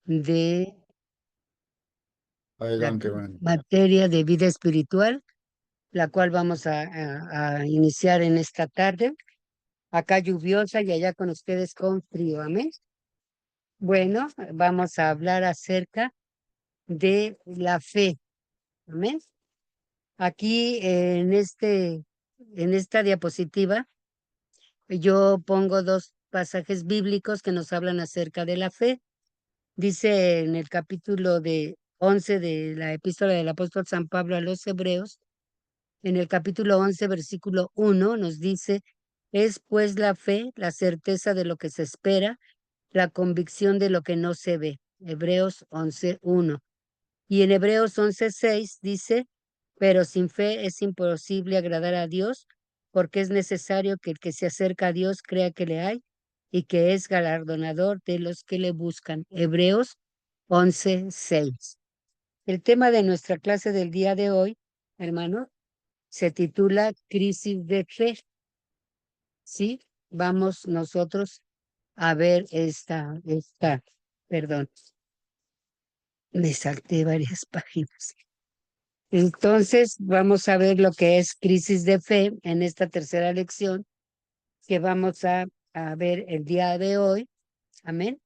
de la Adelante, hermano. materia de vida espiritual, la cual vamos a iniciar en esta tarde, acá lluviosa y allá con ustedes con frío. Amén. Bueno, vamos a hablar acerca de la fe. Amén. Aquí en esta diapositiva, yo pongo dos pasajes bíblicos que nos hablan acerca de la fe. Dice en el capítulo 11 de la epístola del apóstol San Pablo a los Hebreos, en el capítulo 11, versículo 1, nos dice, es pues la fe, la certeza de lo que se espera, la convicción de lo que no se ve. Hebreos 11:1. Y en Hebreos 11:6 dice, pero sin fe es imposible agradar a Dios, porque es necesario que el que se acerca a Dios crea que le hay y que es galardonador de los que le buscan. Hebreos 11:6. El tema de nuestra clase del día de hoy, hermano, se titula Crisis de Fe. Sí, vamos nosotros a ver perdón, me salté varias páginas. Entonces, vamos a ver lo que es crisis de fe en esta tercera lección que vamos a ver el día de hoy. Amén.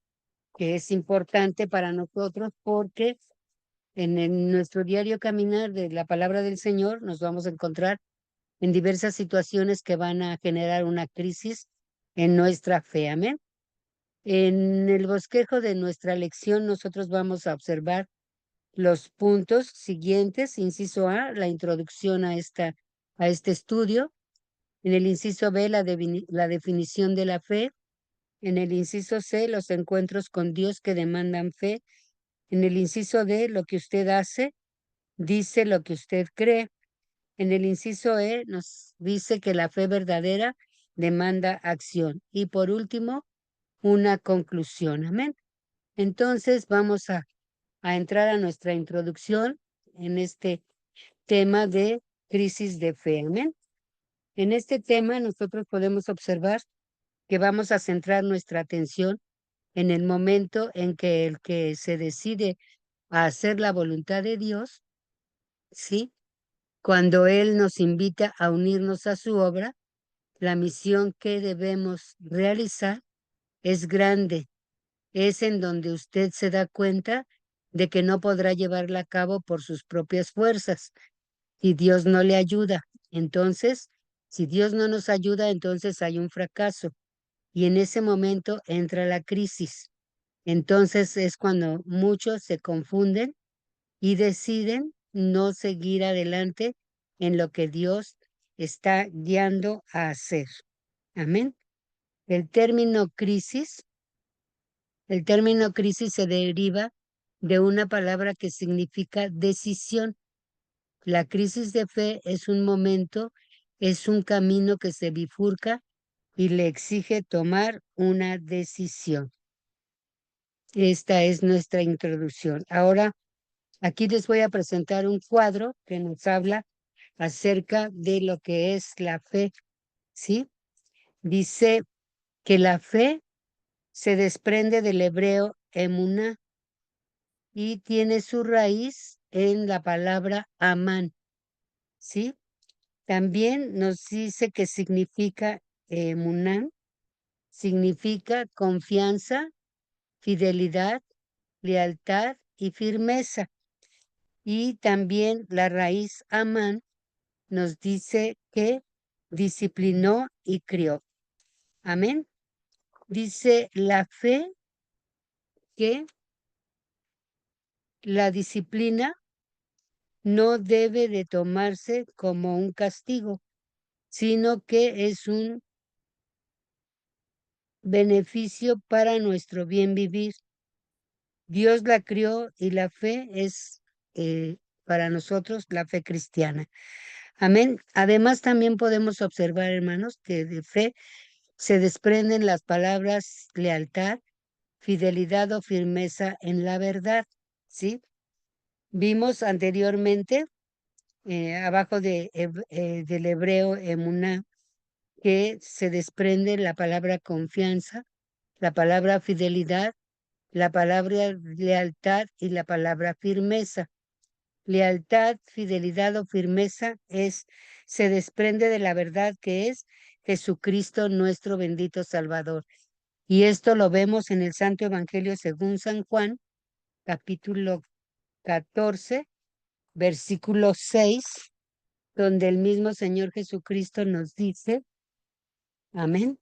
Que es importante para nosotros porque nuestro diario caminar de la palabra del Señor nos vamos a encontrar en diversas situaciones que van a generar una crisis en nuestra fe. Amén. En el bosquejo de nuestra lección nosotros vamos a observar los puntos siguientes. Inciso A, la introducción a este estudio. En el inciso B, la definición de la fe. En el inciso C, los encuentros con Dios que demandan fe. En el inciso D, lo que usted hace, dice lo que usted cree. En el inciso E, nos dice que la fe verdadera demanda acción. Y por último, una conclusión. Amén. Entonces vamos a entrar a nuestra introducción en este tema de crisis de fe. Amén. En este tema nosotros podemos observar que vamos a centrar nuestra atención en el momento en que el que se decide a hacer la voluntad de Dios, ¿sí? Cuando Él nos invita a unirnos a su obra, la misión que debemos realizar es grande. Es en donde usted se da cuenta de que no podrá llevarla a cabo por sus propias fuerzas y Dios no le ayuda. Entonces, si Dios no nos ayuda, entonces hay un fracaso y en ese momento entra la crisis. Entonces es cuando muchos se confunden y deciden no seguir adelante en lo que Dios está guiando a hacer. Amén. El término crisis, el término crisis se deriva de una palabra que significa decisión. La crisis de fe es un momento, es un camino que se bifurca y le exige tomar una decisión. Esta es nuestra introducción. Ahora, aquí les voy a presentar un cuadro que nos habla acerca de lo que es la fe, ¿sí? Dice que la fe se desprende del hebreo emuná y tiene su raíz en la palabra amán, ¿sí? También nos dice que significa emuná, significa confianza, fidelidad, lealtad y firmeza. Y también la raíz amán nos dice que disciplinó y crió. Amén. Dice la fe que la disciplina no debe de tomarse como un castigo, sino que es un beneficio para nuestro bien vivir. Dios la crió y la fe es para nosotros la fe cristiana. Amén. Además, también podemos observar, hermanos, que de fe se desprenden las palabras lealtad, fidelidad o firmeza en la verdad, ¿sí? Vimos anteriormente, abajo del hebreo emuná, que se desprende la palabra confianza, la palabra fidelidad la palabra lealtad y la palabra firmeza. Lealtad, fidelidad o firmeza se desprende de la verdad que es Jesucristo nuestro bendito Salvador. Y esto lo vemos en el Santo Evangelio según San Juan, capítulo 14, versículo 6, donde el mismo Señor Jesucristo nos dice, amén.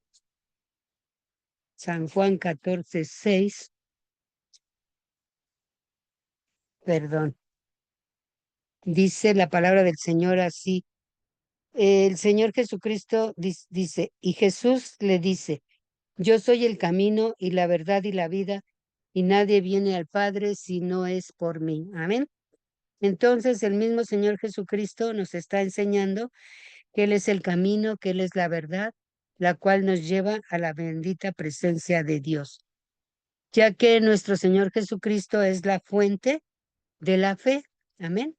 San Juan 14, 6, perdón. Dice la palabra del Señor así. El Señor Jesucristo dice, y Jesús le dice, yo soy el camino y la verdad y la vida, y nadie viene al Padre si no es por mí. Amén. Entonces el mismo Señor Jesucristo nos está enseñando que Él es el camino, que Él es la verdad, la cual nos lleva a la bendita presencia de Dios, ya que nuestro Señor Jesucristo es la fuente de la fe. Amén.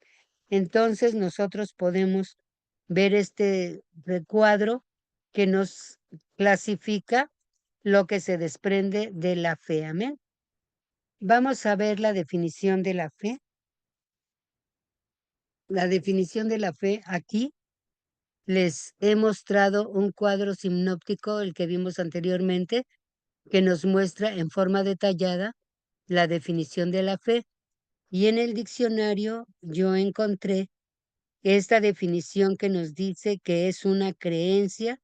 Entonces nosotros podemos ver este recuadro que nos clasifica lo que se desprende de la fe. Amén. Vamos a ver la definición de la fe. La definición de la fe aquí les he mostrado un cuadro sinóptico, el que vimos anteriormente, que nos muestra en forma detallada la definición de la fe. Y en el diccionario yo encontré esta definición que nos dice que es una creencia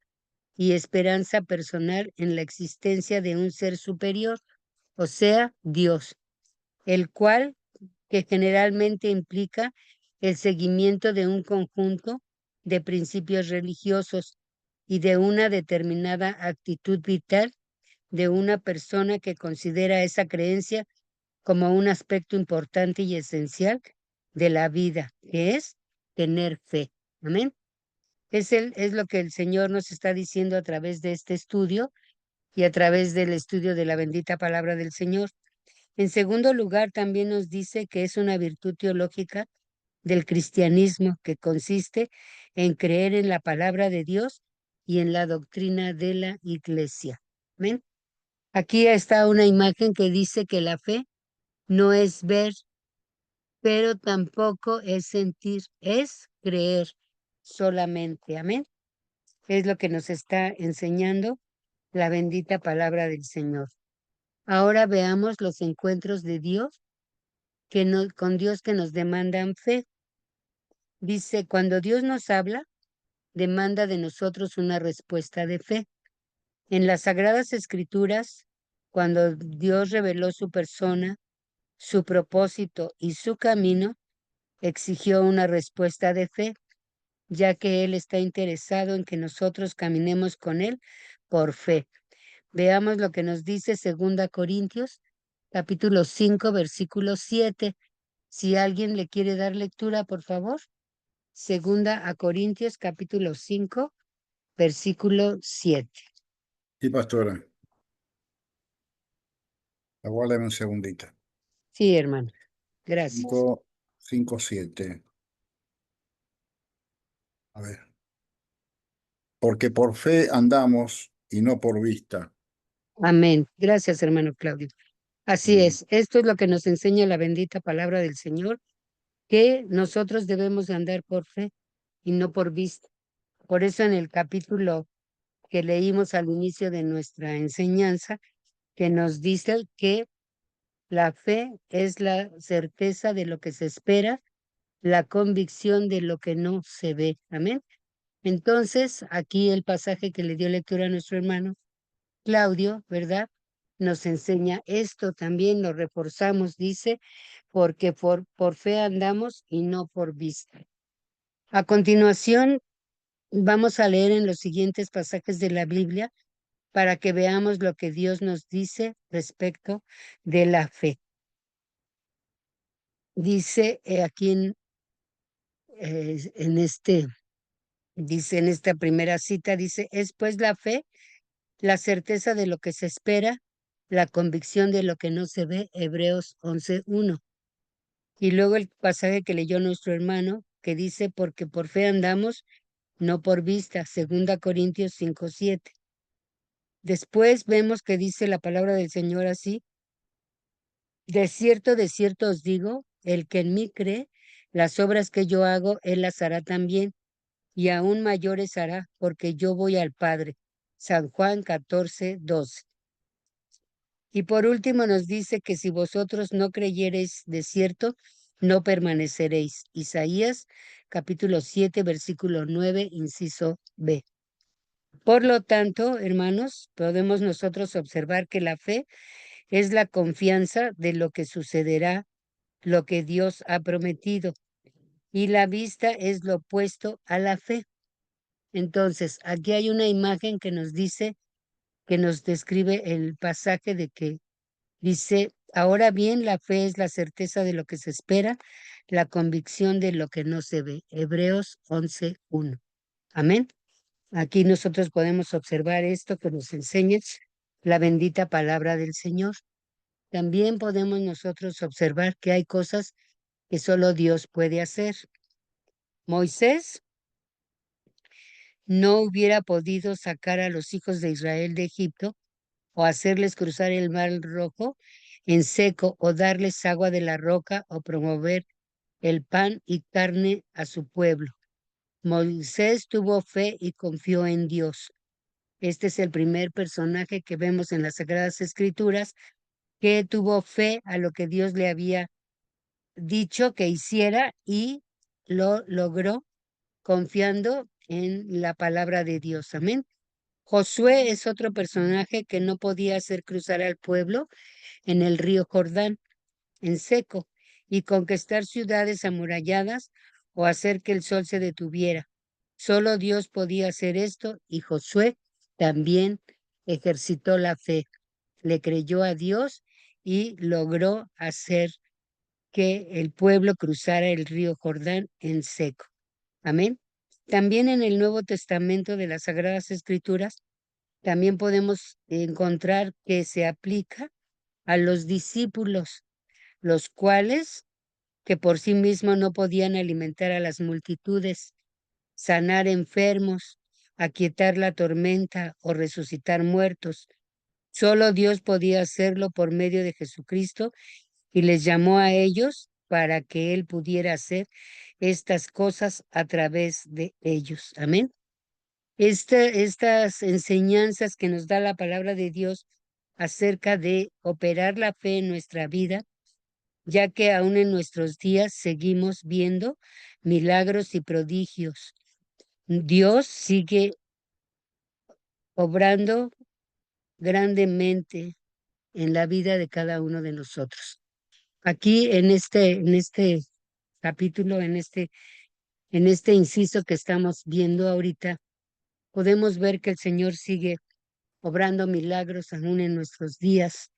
y esperanza personal en la existencia de un ser superior, o sea, Dios, el cual que generalmente implica el seguimiento de un conjunto de principios religiosos y de una determinada actitud vital de una persona que considera esa creencia como un aspecto importante y esencial de la vida, que es tener fe. Amén. Es lo que el Señor nos está diciendo a través de este estudio y a través del estudio de la bendita palabra del Señor. En segundo lugar, también nos dice que es una virtud teológica del cristianismo que consiste en creer en la palabra de Dios y en la doctrina de la iglesia. ¿Amén? Aquí está una imagen que dice que la fe no es ver, pero tampoco es sentir, es creer solamente. Amén. Es lo que nos está enseñando la bendita palabra del Señor. Ahora veamos los encuentros de Dios con Dios que nos demandan fe. Dice, cuando Dios nos habla, demanda de nosotros una respuesta de fe. En las Sagradas Escrituras, cuando Dios reveló su persona, su propósito y su camino, exigió una respuesta de fe, ya que Él está interesado en que nosotros caminemos con Él por fe. Veamos lo que nos dice 2 Corintios, capítulo 5, versículo 7. Si alguien le quiere dar lectura, por favor. 2 Corintios, capítulo 5, versículo 7. Sí, pastora. Aguárdame un segundito. Sí, hermano. Gracias. 5, 7. A ver. Porque por fe andamos y no por vista. Amén. Gracias, hermano Claudio. Así es. Esto es lo que nos enseña la bendita palabra del Señor, que nosotros debemos de andar por fe y no por vista. Por eso en el capítulo que leímos al inicio de nuestra enseñanza, que nos dice que la fe es la certeza de lo que se espera, la convicción de lo que no se ve. Amén. Entonces, aquí el pasaje que le dio lectura a nuestro hermano Claudio, ¿verdad? Nos enseña esto también, lo reforzamos, dice, porque por fe andamos y no por vista. A continuación, vamos a leer en los siguientes pasajes de la Biblia para que veamos lo que Dios nos dice respecto de la fe. Dice aquí dice en esta primera cita, dice, es pues la fe, la certeza de lo que se espera, la convicción de lo que no se ve, Hebreos 11:1. Y luego el pasaje que leyó nuestro hermano, que dice, porque por fe andamos, no por vista, 2 Corintios 5:7. Después vemos que dice la palabra del Señor así, de cierto os digo, el que en mí cree, las obras que yo hago, él las hará también, y aún mayores hará, porque yo voy al Padre. San Juan 14:12. Y por último nos dice que si vosotros no creyereis de cierto, no permaneceréis. Isaías capítulo 7, versículo 9, inciso B. Por lo tanto, hermanos, podemos nosotros observar que la fe es la confianza de lo que sucederá, lo que Dios ha prometido, y la vista es lo opuesto a la fe. Entonces, aquí hay una imagen que nos dice, que nos describe el pasaje de que dice, ahora bien, la fe es la certeza de lo que se espera, la convicción de lo que no se ve. Hebreos 11:1. Amén. Aquí nosotros podemos observar esto que nos enseña la bendita palabra del Señor. También podemos nosotros observar que hay cosas que solo Dios puede hacer. Moisés no hubiera podido sacar a los hijos de Israel de Egipto o hacerles cruzar el mar Rojo en seco o darles agua de la roca o promover el pan y carne a su pueblo. Moisés tuvo fe y confió en Dios. Este es el primer personaje que vemos en las Sagradas Escrituras que tuvo fe a lo que Dios le había dicho que hiciera y lo logró confiando en la palabra de Dios. Amén. Josué es otro personaje que no podía hacer cruzar al pueblo en el río Jordán en seco y conquistar ciudades amuralladas o hacer que el sol se detuviera. Solo Dios podía hacer esto y Josué también ejercitó la fe, le creyó a Dios y logró hacer que el pueblo cruzara el río Jordán en seco. Amén. También en el Nuevo Testamento de las Sagradas Escrituras, también podemos encontrar que se aplica a los discípulos, los cuales que por sí mismos no podían alimentar a las multitudes, sanar enfermos, aquietar la tormenta o resucitar muertos. Solo Dios podía hacerlo por medio de Jesucristo y les llamó a ellos para que Él pudiera hacer estas cosas a través de ellos. Amén. Estas enseñanzas que nos da la palabra de Dios acerca de operar la fe en nuestra vida, ya que aún en nuestros días seguimos viendo milagros y prodigios. Dios sigue obrando grandemente en la vida de cada uno de nosotros. Aquí en este capítulo, en este inciso que estamos viendo ahorita, podemos ver que el Señor sigue obrando milagros aún en nuestros días.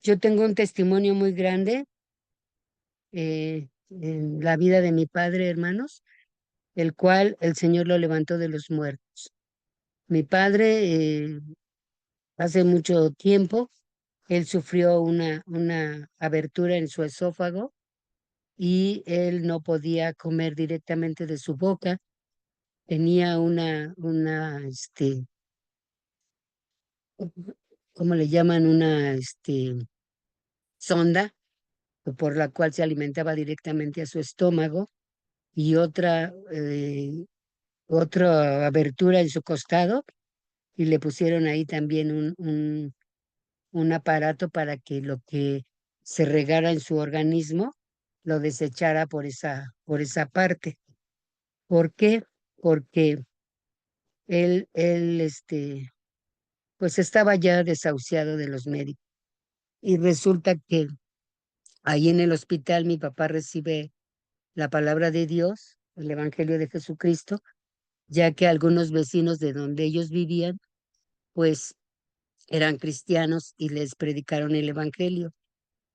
Yo tengo un testimonio muy grande en la vida de mi padre, hermanos, el cual el Señor lo levantó de los muertos. Mi padre, hace mucho tiempo, él sufrió una abertura en su esófago y él no podía comer directamente de su boca. Tenía ¿cómo le llaman? Sonda por la cual se alimentaba directamente a su estómago y otra abertura en su costado y le pusieron ahí también un aparato para que lo que se regara en su organismo lo desechara por esa parte. ¿Por qué? Porque él, pues estaba ya desahuciado de los médicos. Y resulta que ahí en el hospital mi papá recibe la palabra de Dios, el Evangelio de Jesucristo, ya que algunos vecinos de donde ellos vivían, pues eran cristianos y les predicaron el Evangelio.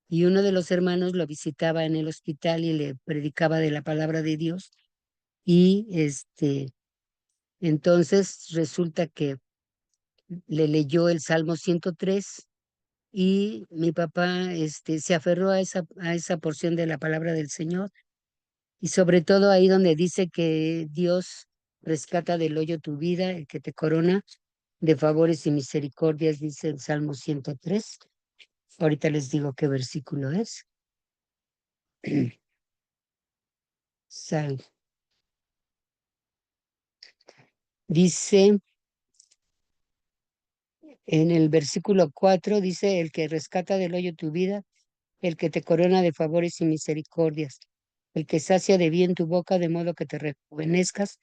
Y uno de los hermanos lo visitaba en el hospital y le predicaba de la palabra de Dios. Y entonces resulta que le leyó el Salmo 103 y mi papá se aferró a esa porción de la palabra del Señor y sobre todo ahí donde dice que Dios rescata del hoyo tu vida, el que te corona de favores y misericordias, dice el Salmo 103. Ahorita les digo qué versículo es. Sal- Dice en el versículo 4, dice, el que rescata del hoyo tu vida, el que te corona de favores y misericordias, el que sacia de bien tu boca de modo que te rejuvenezcas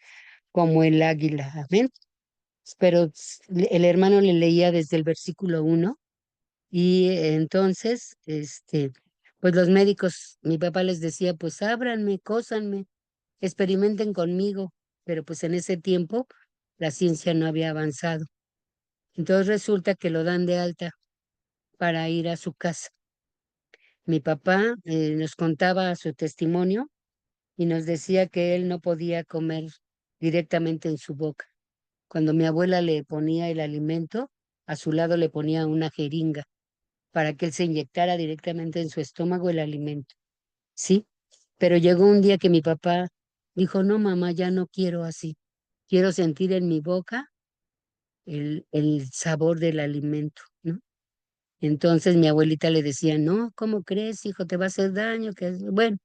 como el águila. Amén. Pero el hermano le leía desde el versículo 1 y entonces, pues los médicos, mi papá les decía, pues ábranme, cósanme, experimenten conmigo, pero pues en ese tiempo la ciencia no había avanzado. Entonces resulta que lo dan de alta para ir a su casa. Mi papá nos contaba su testimonio y nos decía que él no podía comer directamente en su boca. Cuando mi abuela le ponía el alimento, a su lado le ponía una jeringa para que él se inyectara directamente en su estómago el alimento. Sí, pero llegó un día que mi papá dijo, no, mamá, ya no quiero así. Quiero sentir en mi boca el sabor del alimento, ¿no? Entonces mi abuelita le decía, no, ¿cómo crees, hijo? Te va a hacer daño. Bueno,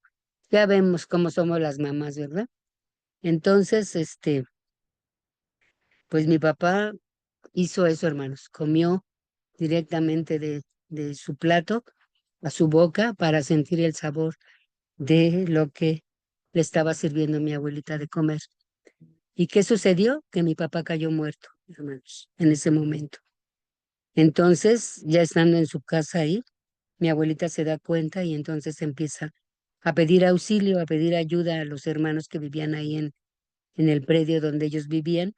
ya vemos cómo somos las mamás, ¿verdad? Entonces, pues mi papá hizo eso, hermanos. Comió directamente de su plato a su boca para sentir el sabor de lo que le estaba sirviendo mi abuelita de comer. ¿Y qué sucedió? Que mi papá cayó muerto, hermanos, en ese momento. Entonces, ya estando en su casa ahí, mi abuelita se da cuenta y entonces empieza a pedir auxilio, a pedir ayuda a los hermanos que vivían ahí en el predio donde ellos vivían.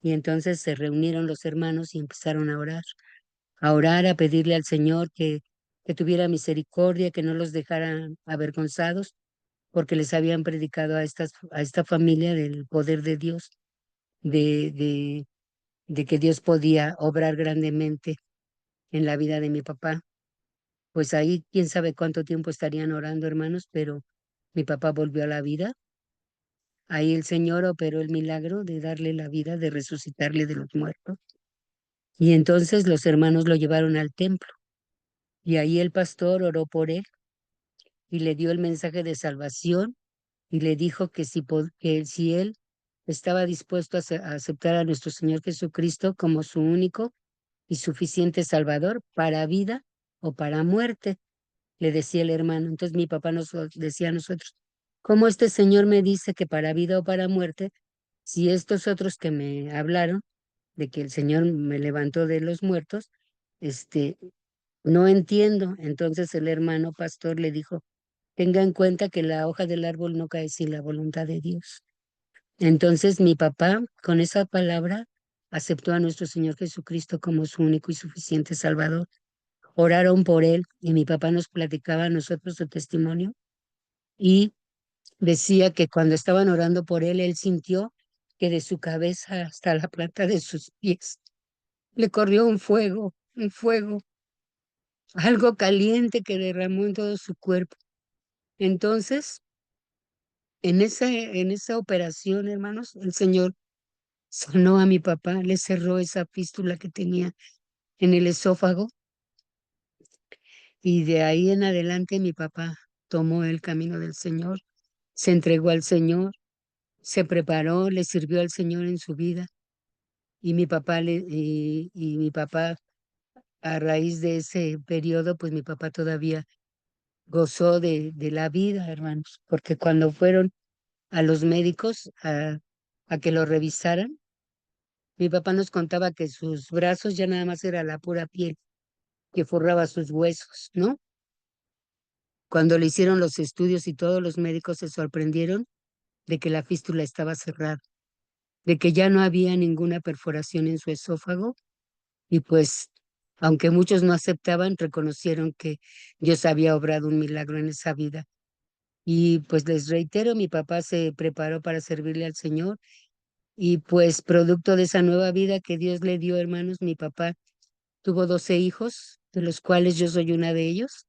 Y entonces se reunieron los hermanos y empezaron a orar, a pedirle al Señor que tuviera misericordia, que no los dejara avergonzados, porque les habían predicado a esta familia del poder de Dios, de, de, de que Dios podía obrar grandemente en la vida de mi papá. Pues ahí quién sabe cuánto tiempo estarían orando, hermanos, pero mi papá volvió a la vida. Ahí el Señor operó el milagro de darle la vida, de resucitarle de los muertos. Y entonces los hermanos lo llevaron al templo y ahí el pastor oró por él y le dio el mensaje de salvación y le dijo que si él estaba dispuesto a aceptar a nuestro Señor Jesucristo como su único y suficiente Salvador para vida o para muerte, le decía el hermano. Entonces mi papá nos decía a nosotros, ¿cómo este Señor me dice que para vida o para muerte, si estos otros que me hablaron de que el Señor me levantó de los muertos, este, no entiendo? Entonces el hermano pastor le dijo, tenga en cuenta que la hoja del árbol no cae sin la voluntad de Dios. Entonces mi papá, con esa palabra, aceptó a nuestro Señor Jesucristo como su único y suficiente Salvador. Oraron por él y mi papá nos platicaba a nosotros su testimonio y decía que cuando estaban orando por él, él sintió que de su cabeza hasta la planta de sus pies le corrió un fuego, algo caliente que derramó en todo su cuerpo. Entonces, en esa operación, hermanos, el Señor sanó a mi papá, le cerró esa fístula que tenía en el esófago y de ahí en adelante mi papá tomó el camino del Señor, se entregó al Señor, se preparó, le sirvió al Señor en su vida y mi papá a raíz de ese periodo, pues mi papá todavía gozó de la vida, hermanos, porque cuando fueron a los médicos a que lo revisaran, mi papá nos contaba que sus brazos ya nada más era la pura piel que forraba sus huesos, ¿no? Cuando le hicieron los estudios y todos los médicos se sorprendieron de que la fístula estaba cerrada, de que ya no había ninguna perforación en su esófago y pues, aunque muchos no aceptaban, reconocieron que Dios había obrado un milagro en esa vida. Y pues les reitero, mi papá se preparó para servirle al Señor y pues producto de esa nueva vida que Dios le dio, hermanos, mi papá tuvo 12 hijos, de los cuales yo soy una de ellos,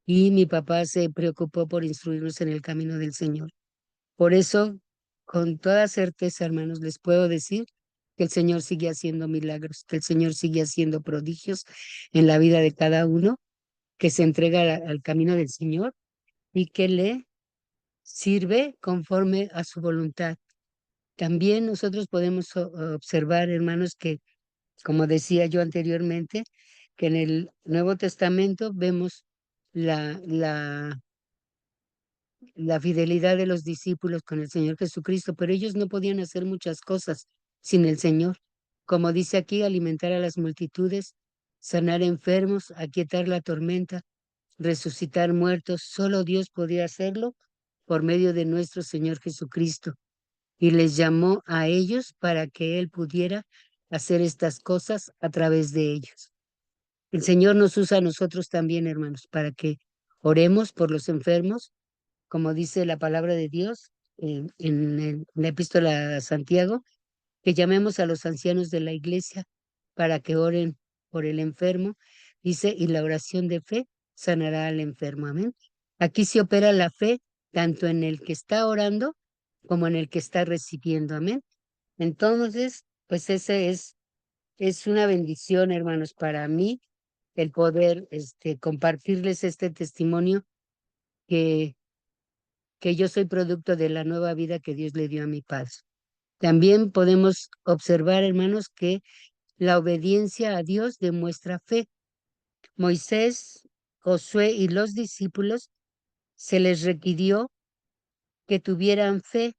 y mi papá se preocupó por instruirnos en el camino del Señor. Por eso, con toda certeza, hermanos, les puedo decir que el Señor sigue haciendo milagros, que el Señor sigue haciendo prodigios en la vida de cada uno que se entrega al camino del Señor y que le sirve conforme a su voluntad. También nosotros podemos observar, hermanos, que, como decía yo anteriormente, que en el Nuevo Testamento vemos la, la, la fidelidad de los discípulos con el Señor Jesucristo, pero ellos no podían hacer muchas cosas sin el Señor. Como dice aquí, alimentar a las multitudes, sanar enfermos, aquietar la tormenta, resucitar muertos. Solo Dios podía hacerlo por medio de nuestro Señor Jesucristo. Y les llamó a ellos para que Él pudiera hacer estas cosas a través de ellos. El Señor nos usa a nosotros también, hermanos, para que oremos por los enfermos, como dice la palabra de Dios en la epístola a Santiago, que llamemos a los ancianos de la iglesia para que oren por el enfermo. Dice, y la oración de fe sanará al enfermo. Amén. Aquí se opera la fe tanto en el que está orando como en el que está recibiendo. Amén. Entonces, pues ese es una bendición, hermanos, para mí el poder compartirles este testimonio que, que yo soy producto de la nueva vida que Dios le dio a mi padre. También podemos observar, hermanos, que la obediencia a Dios demuestra fe. Moisés, Josué y los discípulos se les requirió que tuvieran fe,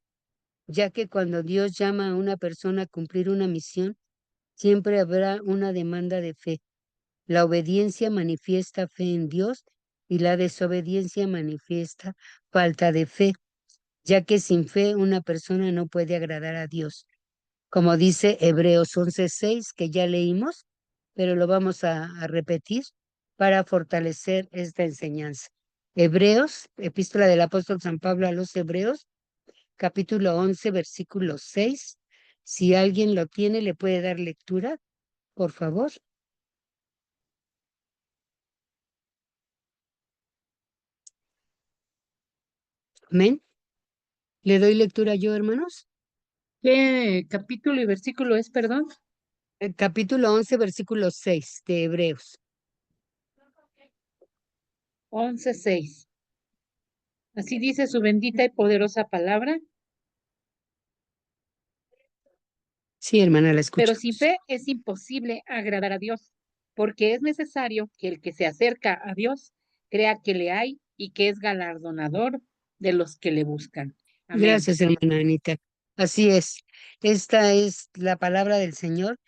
ya que cuando Dios llama a una persona a cumplir una misión, siempre habrá una demanda de fe. La obediencia manifiesta fe en Dios y la desobediencia manifiesta falta de fe, ya que sin fe una persona no puede agradar a Dios. Como dice Hebreos 11:6, que ya leímos, pero lo vamos a repetir para fortalecer esta enseñanza. Hebreos, epístola del apóstol San Pablo a los Hebreos, capítulo 11, versículo 6. Si alguien lo tiene, le puede dar lectura, por favor. Amén. ¿Le doy lectura yo, hermanos? ¿Qué capítulo y versículo es, perdón? El capítulo 11, versículo 6 de Hebreos. 11:6. Así dice su bendita y poderosa palabra, Sí, hermana, la pero escucho. sin fe es imposible agradar a Dios, porque es necesario que el que se acerca a Dios crea que le hay y que es galardonador de los que le buscan. Amén. Gracias, hermana Anita. Así es. Esta es la palabra del Señor,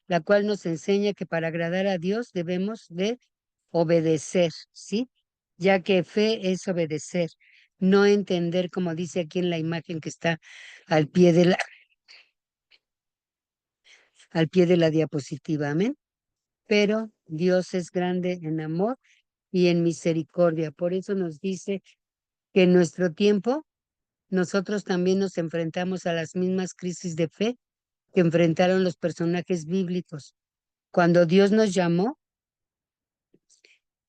la cual nos enseña que para agradar a Dios debemos de obedecer, ¿sí? Ya que fe es obedecer, no entender, como dice aquí en la imagen que está al pie de la diapositiva. Amén. Pero Dios es grande en amor y en misericordia. Por eso nos dice que en nuestro tiempo nosotros también nos enfrentamos a las mismas crisis de fe que enfrentaron los personajes bíblicos. Cuando Dios nos llamó,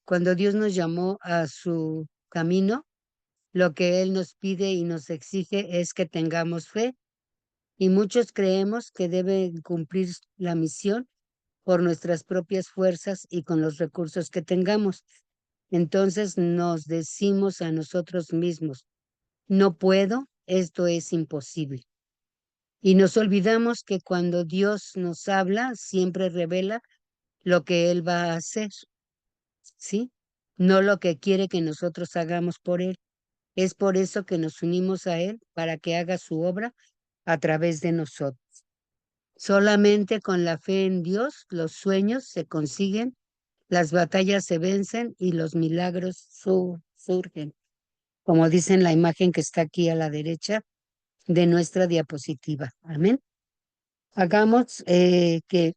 cuando Dios nos llamó a su camino, lo que Él nos pide y nos exige es que tengamos fe, y muchos creemos que deben cumplir la misión por nuestras propias fuerzas y con los recursos que tengamos. Entonces nos decimos a nosotros mismos, no puedo, esto es imposible. Y nos olvidamos que cuando Dios nos habla, siempre revela lo que Él va a hacer, ¿sí? No lo que quiere que nosotros hagamos por Él. Es por eso que nos unimos a Él para que haga su obra a través de nosotros. Solamente con la fe en Dios los sueños se consiguen, las batallas se vencen y los milagros surgen, como dice en la imagen que está aquí a la derecha de nuestra diapositiva. Amén. Hagamos que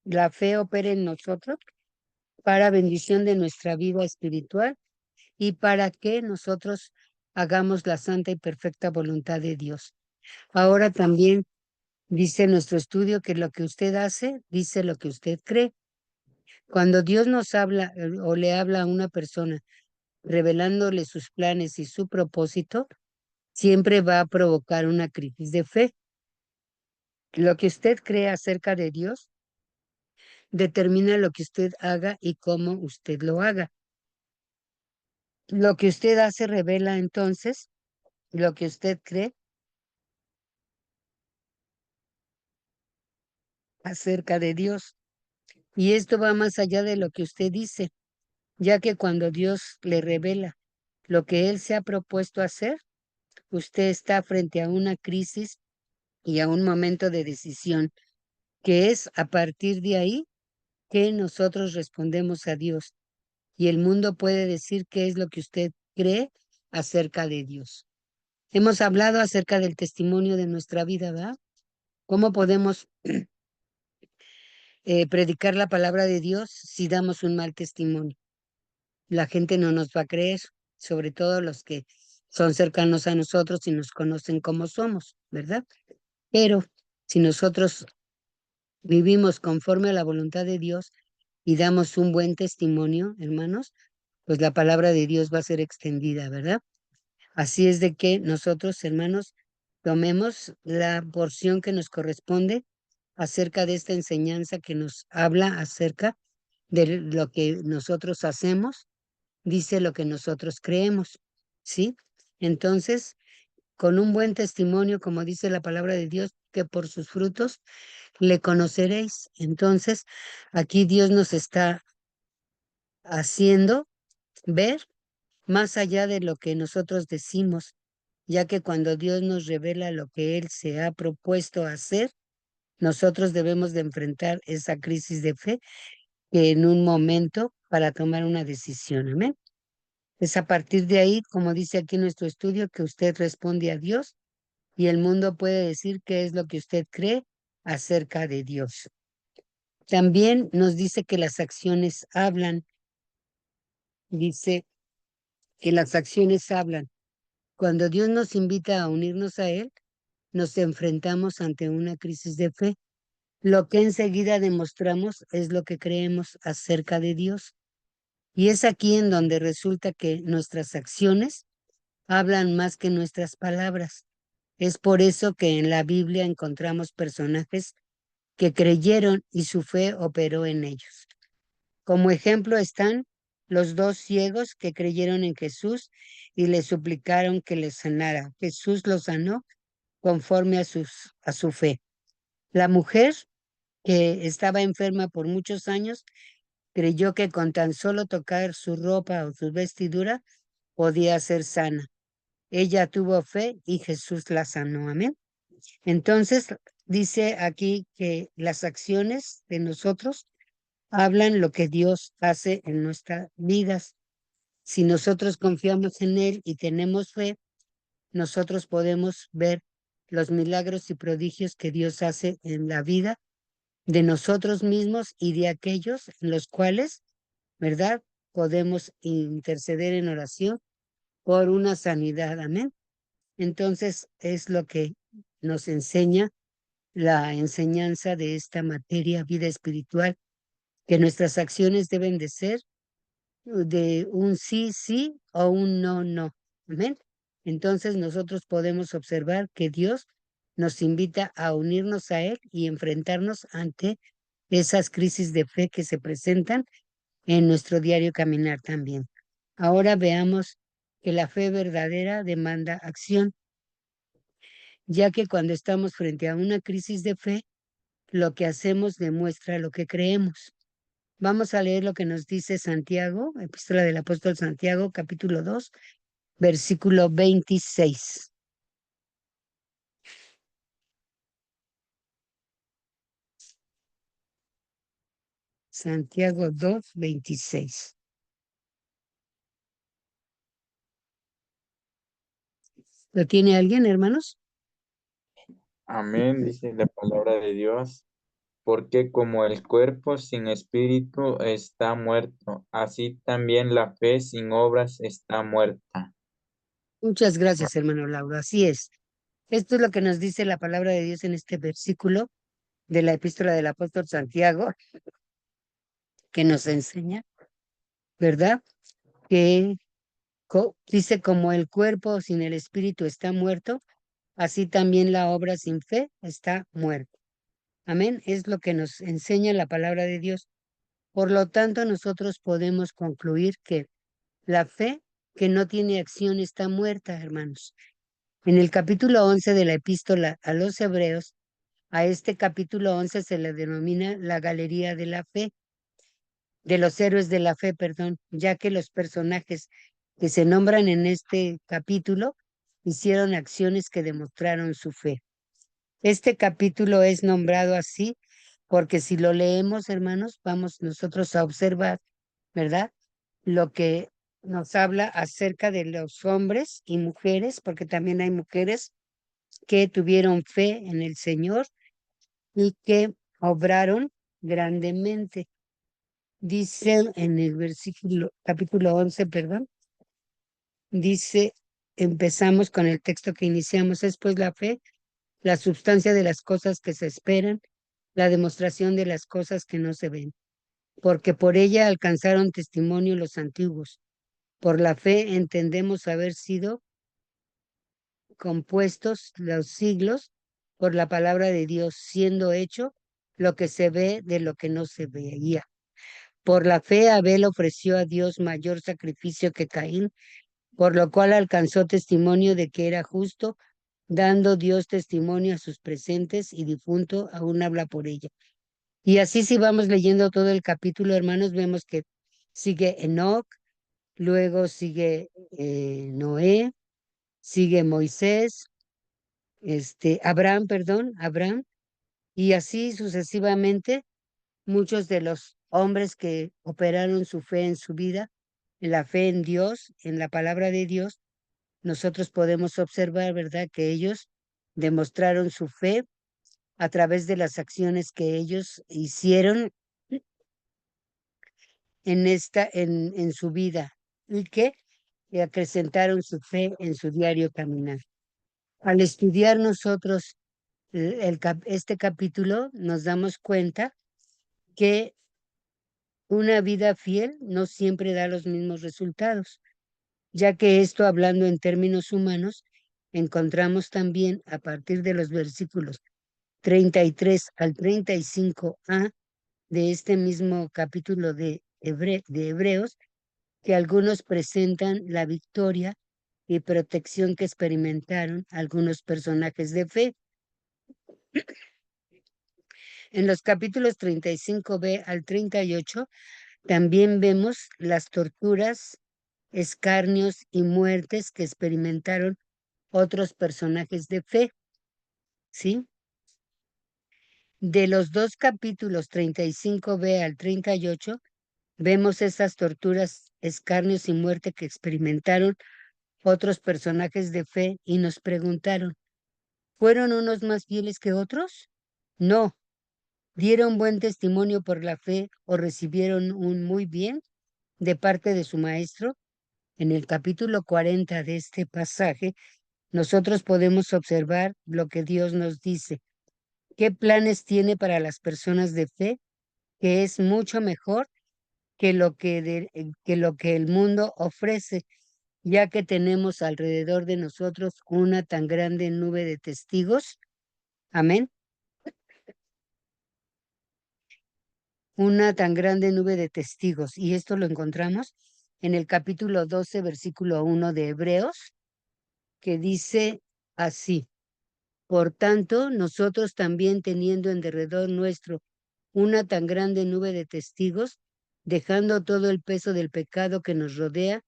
la fe opere en nosotros para bendición de nuestra vida espiritual y para que nosotros hagamos la santa y perfecta voluntad de Dios. Ahora también dice nuestro estudio que lo que usted hace, dice lo que usted cree. Cuando Dios nos habla o le habla a una persona revelándole sus planes y su propósito, siempre va a provocar una crisis de fe. Lo que usted cree acerca de Dios determina lo que usted haga y cómo usted lo haga. Lo que usted hace revela entonces lo que usted cree acerca de Dios. Y esto va más allá de lo que usted dice, ya que cuando Dios le revela lo que Él se ha propuesto hacer, usted está frente a una crisis y a un momento de decisión, que es a partir de ahí que nosotros respondemos a Dios. Y el mundo puede decir qué es lo que usted cree acerca de Dios. Hemos hablado acerca del testimonio de nuestra vida, ¿verdad? ¿Cómo podemos predicar la palabra de Dios si damos un mal testimonio? La gente no nos va a creer, sobre todo los que son cercanos a nosotros y nos conocen como somos, ¿verdad? Pero si nosotros vivimos conforme a la voluntad de Dios y damos un buen testimonio, hermanos, pues la palabra de Dios va a ser extendida, ¿verdad? Así es de que nosotros, hermanos, tomemos la porción que nos corresponde acerca de esta enseñanza que nos habla acerca de lo que nosotros hacemos, dice lo que nosotros creemos, ¿sí? Entonces, con un buen testimonio, como dice la palabra de Dios, que por sus frutos le conoceréis. Entonces, aquí Dios nos está haciendo ver más allá de lo que nosotros decimos, ya que cuando Dios nos revela lo que Él se ha propuesto hacer, nosotros debemos de enfrentar esa crisis de fe que en un momento para tomar una decisión. Amén. Es a partir de ahí, como dice aquí nuestro estudio, que usted responde a Dios y el mundo puede decir qué es lo que usted cree acerca de Dios. También nos dice que las acciones hablan, dice que las acciones hablan. Cuando Dios nos invita a unirnos a Él, nos enfrentamos ante una crisis de fe. Lo que enseguida demostramos es lo que creemos acerca de Dios. Y es aquí en donde resulta que nuestras acciones hablan más que nuestras palabras. Es por eso que en la Biblia encontramos personajes que creyeron y su fe operó en ellos. Como ejemplo están los dos ciegos que creyeron en Jesús y le suplicaron que les sanara. Jesús los sanó conforme a su fe. La mujer que estaba enferma por muchos años creyó que con tan solo tocar su ropa o su vestidura podía ser sana. Ella tuvo fe y Jesús la sanó. Amén. Entonces, dice aquí que las acciones de nosotros hablan lo que Dios hace en nuestras vidas. Si nosotros confiamos en Él y tenemos fe, nosotros podemos ver los milagros y prodigios que Dios hace en la vida de nosotros mismos y de aquellos en los cuales, ¿verdad? Podemos interceder en oración por una sanidad. Amén. Entonces es lo que nos enseña la enseñanza de esta materia, vida espiritual, que nuestras acciones deben de ser de un sí, sí o un no, no. Amén. Entonces nosotros podemos observar que Dios nos invita a unirnos a Él y enfrentarnos ante esas crisis de fe que se presentan en nuestro diario caminar también. Ahora veamos que la fe verdadera demanda acción, ya que cuando estamos frente a una crisis de fe, lo que hacemos demuestra lo que creemos. Vamos a leer lo que nos dice Santiago, epístola del apóstol Santiago, capítulo 2, versículo 26. Santiago 2, 26. ¿Lo tiene alguien, hermanos? Amén, dice la palabra de Dios, porque como el cuerpo sin espíritu está muerto, así también la fe sin obras está muerta. Muchas gracias, hermano Lauro. Así es. Esto es lo que nos dice la palabra de Dios en este versículo de la epístola del apóstol Santiago, que nos enseña, ¿verdad? Que dice, como el cuerpo sin el espíritu está muerto, así también la obra sin fe está muerta. Amén. Es lo que nos enseña la palabra de Dios. Por lo tanto, nosotros podemos concluir que la fe que no tiene acción está muerta, hermanos. En el capítulo 11 de la epístola a los Hebreos, a este capítulo 11 se le denomina la galería de la fe, de los héroes de la fe, perdón, ya que los personajes que se nombran en este capítulo hicieron acciones que demostraron su fe. Este capítulo es nombrado así porque si lo leemos, hermanos, vamos nosotros a observar, ¿verdad? Lo que nos habla acerca de los hombres y mujeres, porque también hay mujeres que tuvieron fe en el Señor y que obraron grandemente. Dice en el capítulo 11, perdón, dice, empezamos con el texto que iniciamos, es pues la fe, la substancia de las cosas que se esperan, la demostración de las cosas que no se ven, porque por ella alcanzaron testimonio los antiguos. Por la fe entendemos haber sido compuestos los siglos por la palabra de Dios, siendo hecho lo que se ve de lo que no se veía. Por la fe Abel ofreció a Dios mayor sacrificio que Caín, por lo cual alcanzó testimonio de que era justo, dando Dios testimonio a sus presentes y difunto aún habla por ella. Y así si vamos leyendo todo el capítulo, hermanos, vemos que sigue Enoc, luego sigue Noé, sigue Moisés, Abraham, y así sucesivamente muchos de los hombres que operaron su fe en su vida, la fe en Dios, en la palabra de Dios, nosotros podemos observar, ¿verdad?, que ellos demostraron su fe a través de las acciones que ellos hicieron en su vida y que acrecentaron su fe en su diario caminar. Al estudiar nosotros este capítulo, nos damos cuenta que una vida fiel no siempre da los mismos resultados, ya que esto, hablando en términos humanos, encontramos también a partir de los versículos 33 al 35a de este mismo capítulo de Hebreos, que algunos presentan la victoria y protección que experimentaron algunos personajes de fe. En los capítulos 35b al 38 también vemos las torturas, escarnios y muertes que experimentaron otros personajes de fe, ¿sí? De los dos capítulos 35b al 38, vemos esas torturas, escarnios y muerte que experimentaron otros personajes de fe y nos preguntaron, ¿fueron unos más fieles que otros? No. ¿Dieron buen testimonio por la fe o recibieron un muy bien de parte de su maestro? En el capítulo 40 de este pasaje, nosotros podemos observar lo que Dios nos dice. ¿Qué planes tiene para las personas de fe? Que es mucho mejor que lo que el mundo ofrece, ya que tenemos alrededor de nosotros una tan grande nube de testigos. Amén. Una tan grande nube de testigos. Y esto lo encontramos en el capítulo 12, versículo 1 de Hebreos, que dice así. Por tanto, nosotros también teniendo en derredor nuestro una tan grande nube de testigos, dejando todo el peso del pecado que nos rodea,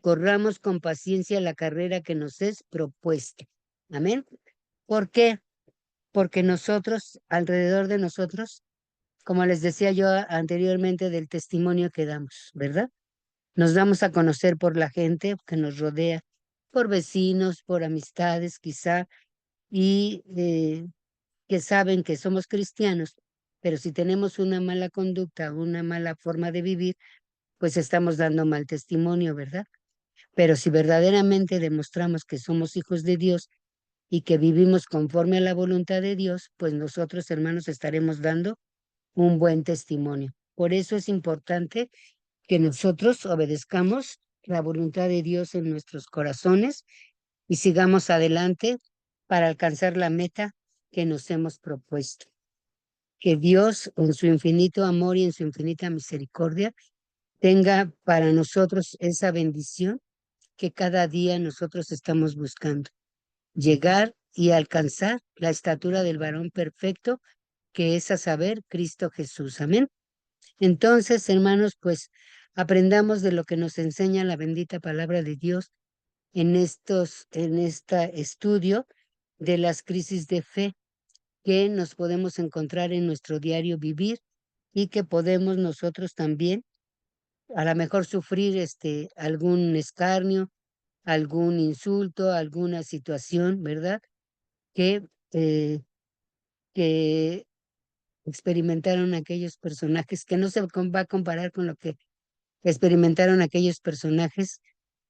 corramos con paciencia la carrera que nos es propuesta. Amén. ¿Por qué? Porque nosotros, alrededor de nosotros, como les decía yo anteriormente del testimonio que damos, ¿verdad? Nos damos a conocer por la gente que nos rodea, por vecinos, por amistades quizá, y que saben que somos cristianos, pero si tenemos una mala conducta, una mala forma de vivir, pues estamos dando mal testimonio, ¿verdad? Pero si verdaderamente demostramos que somos hijos de Dios y que vivimos conforme a la voluntad de Dios, pues nosotros, hermanos, estaremos dando un buen testimonio. Por eso es importante que nosotros obedezcamos la voluntad de Dios en nuestros corazones y sigamos adelante para alcanzar la meta que nos hemos propuesto. Que Dios, en su infinito amor y en su infinita misericordia, tenga para nosotros esa bendición que cada día nosotros estamos buscando. Llegar y alcanzar la estatura del varón perfecto, que es a saber, Cristo Jesús. Amén. Entonces, hermanos, pues aprendamos de lo que nos enseña la bendita palabra de Dios en este estudio de las crisis de fe que nos podemos encontrar en nuestro diario vivir y que podemos nosotros también a lo mejor sufrir algún escarnio, algún insulto, alguna situación, ¿verdad? Que, eh, que experimentaron aquellos personajes, que no se va a comparar con lo que experimentaron aquellos personajes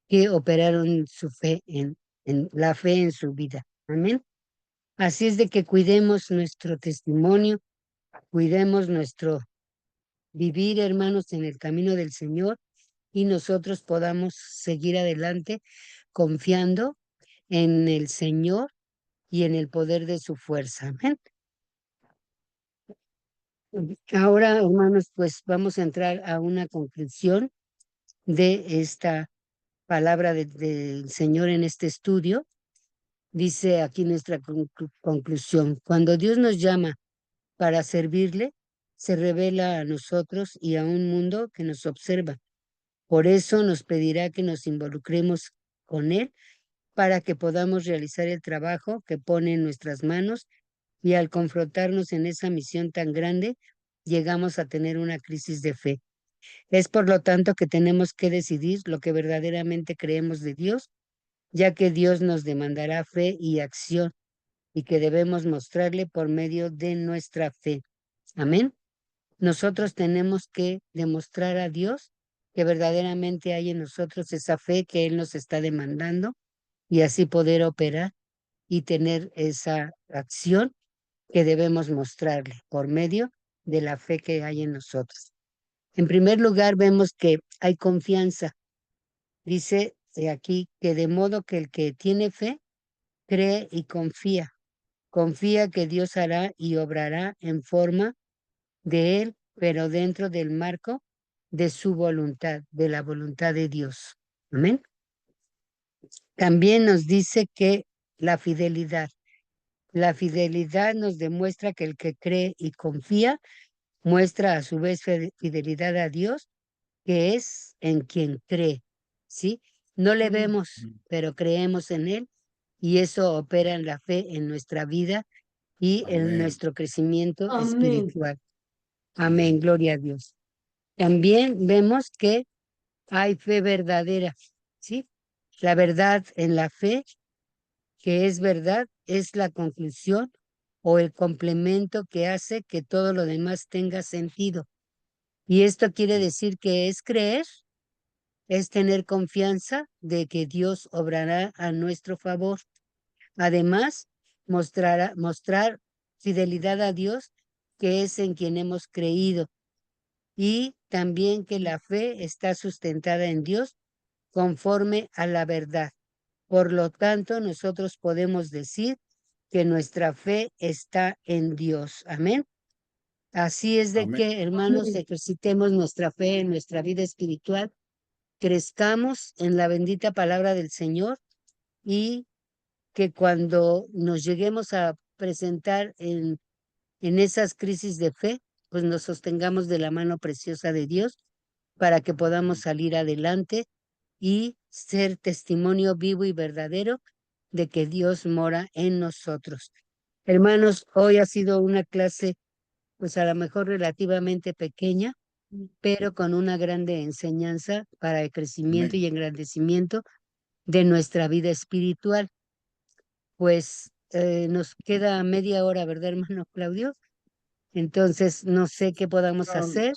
que operaron su fe en la fe en su vida. Amén. Así es de que cuidemos nuestro testimonio, cuidemos nuestro vivir, hermanos, en el camino del Señor y nosotros podamos seguir adelante confiando en el Señor y en el poder de su fuerza. Amén. Ahora, hermanos, pues vamos a entrar a una conclusión de esta palabra del Señor en este estudio. Dice aquí nuestra conclusión: cuando Dios nos llama para servirle, se revela a nosotros y a un mundo que nos observa. Por eso nos pedirá que nos involucremos con Él para que podamos realizar el trabajo que pone en nuestras manos, y al confrontarnos en esa misión tan grande, llegamos a tener una crisis de fe. Es por lo tanto que tenemos que decidir lo que verdaderamente creemos de Dios, ya que Dios nos demandará fe y acción, y que debemos mostrarle por medio de nuestra fe. Amén. Nosotros tenemos que demostrar a Dios que verdaderamente hay en nosotros esa fe que Él nos está demandando, y así poder operar y tener esa acción que debemos mostrarle por medio de la fe que hay en nosotros. En primer lugar, vemos que hay confianza. Dice aquí que de modo que el que tiene fe, cree y confía. Confía que Dios hará y obrará en forma de Él, pero dentro del marco de su voluntad, de la voluntad de Dios. Amén. También nos dice que la fidelidad. La fidelidad nos demuestra que el que cree y confía muestra a su vez fidelidad a Dios, que es en quien cree, ¿sí? No le vemos, pero creemos en Él, y eso opera en la fe en nuestra vida y en Amén. nuestro crecimiento Amén. espiritual. Amén, gloria a Dios. También vemos que hay fe verdadera, ¿sí? La verdad en la fe, que es verdad, es la conclusión o el complemento que hace que todo lo demás tenga sentido. Y esto quiere decir que es creer, es tener confianza de que Dios obrará a nuestro favor. Además, mostrar fidelidad a Dios, que es en quien hemos creído, y también que la fe está sustentada en Dios conforme a la verdad. Por lo tanto, nosotros podemos decir que nuestra fe está en Dios. Amén. Así es de Amén. que, hermanos, Amén. ejercitemos nuestra fe en nuestra vida espiritual, crezcamos en la bendita palabra del Señor, y que cuando nos lleguemos a presentar en esas crisis de fe, pues nos sostengamos de la mano preciosa de Dios para que podamos salir adelante y ser testimonio vivo y verdadero de que Dios mora en nosotros. Hermanos, hoy ha sido una clase, pues a lo mejor relativamente pequeña, pero con una grande enseñanza para el crecimiento Amén. y engrandecimiento de nuestra vida espiritual. Pues nos queda media hora, ¿verdad, hermano Claudio? Entonces, no sé qué podamos No, hacer.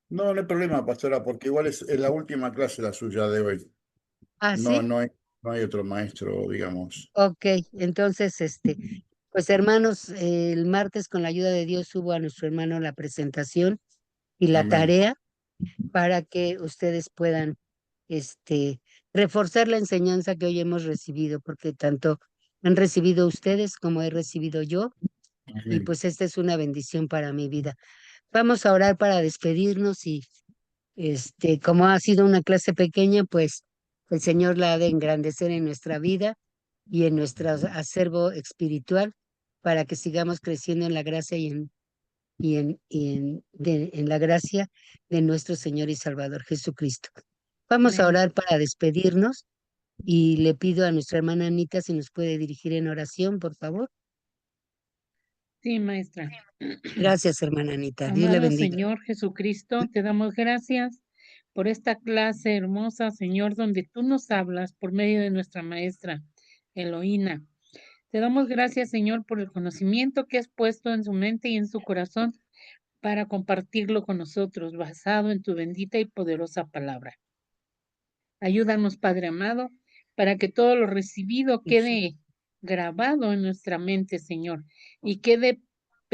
no hay problema, pastora, porque igual es la última clase la suya de hoy. Ah, No, sí. no hay otro maestro, digamos. Ok, entonces, pues hermanos, el martes con la ayuda de Dios subo a nuestro hermano la presentación y la Amén. tarea para que ustedes puedan, reforzar la enseñanza que hoy hemos recibido, porque tanto han recibido ustedes como he recibido yo, y Amén. pues esta es una bendición para mi vida. Vamos a orar para despedirnos y, como ha sido una clase pequeña, pues El Señor la ha de engrandecer en nuestra vida y en nuestro acervo espiritual para que sigamos creciendo en la gracia en la gracia de nuestro Señor y Salvador Jesucristo. Vamos a Amén. orar para despedirnos y le pido a nuestra hermana Anita si nos puede dirigir en oración, por favor. Sí, maestra. Gracias, hermana Anita. Dios le Amado bendiga. Señor Jesucristo, te damos gracias por esta clase hermosa, Señor, donde tú nos hablas por medio de nuestra maestra Eloína. Te damos gracias, Señor, por el conocimiento que has puesto en su mente y en su corazón para compartirlo con nosotros, basado en tu bendita y poderosa palabra. Ayúdanos, Padre amado, para que todo lo recibido quede grabado en nuestra mente, Señor, y quede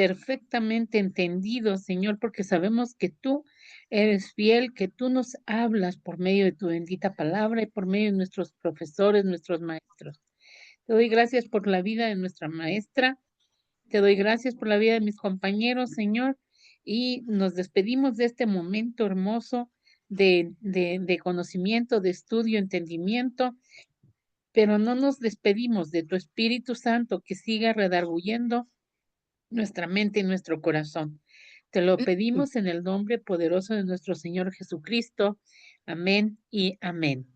perfectamente entendido, Señor, porque sabemos que tú eres fiel, que tú nos hablas por medio de tu bendita palabra y por medio de nuestros profesores, nuestros maestros. Te doy gracias por la vida de nuestra maestra, te doy gracias por la vida de mis compañeros, Señor, y nos despedimos de este momento hermoso de conocimiento, de estudio, entendimiento, pero no nos despedimos de tu Espíritu Santo que siga redarguyendo nuestra mente y nuestro corazón. Te lo pedimos en el nombre poderoso de nuestro Señor Jesucristo. Amén y amén.